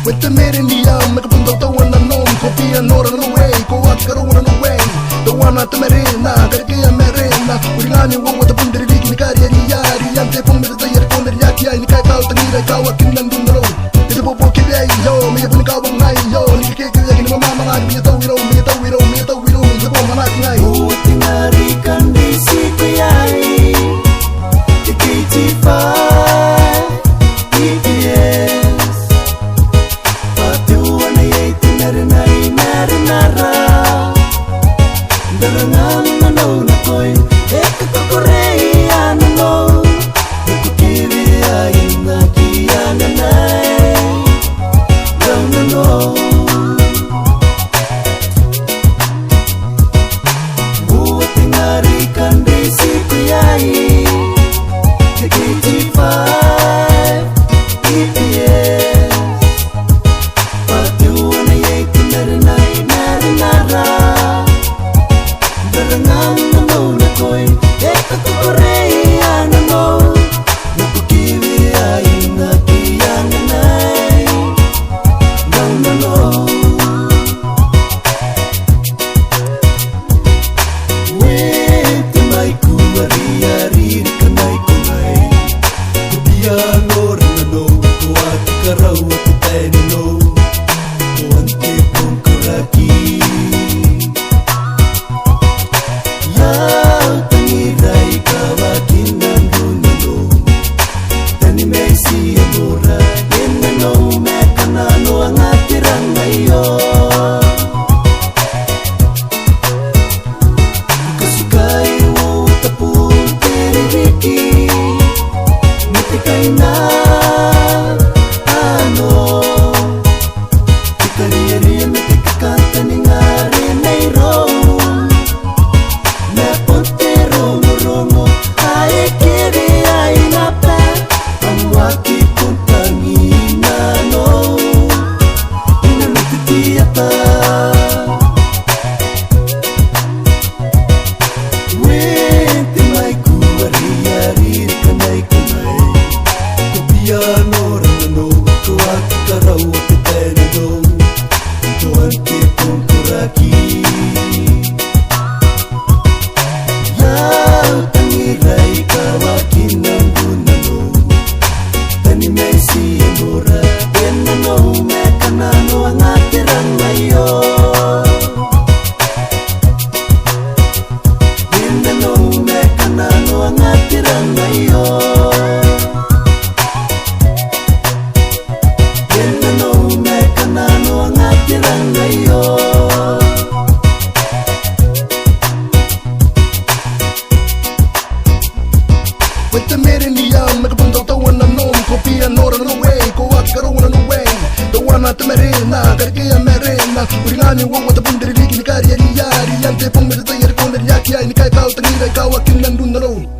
With the merit in the arm, make a punto to one unknown, copy and order on the way, go out, go on the way. The one at the marina, the Kia Marina, Urani, what the Punta Ricky, Yari, and the Pumba, the Yakonda Yaki, and the Kakao, the Nira, Kawa, Kindan Dundo. It's a Bobo Kibay, yo, me a Punka, yo, you can't get my mama, me a we don't, the woman at night. Who think I can be secret? The KT5 EPS. But you want to eat the Marinara. Darangan no na koi, Korea no. Kukiwi ay na kiyanganay. Don't know. With the merit in the arm, make a punto to one unknown, copy and order on the way, go out, go on the way. The one at the marina, the Kia Marina, Urani, what the Punta Ricky, Yari, and the Pumba, the Yakonda Yaki, and the Kakao, the Nira, Kawa, Kindan Dundo.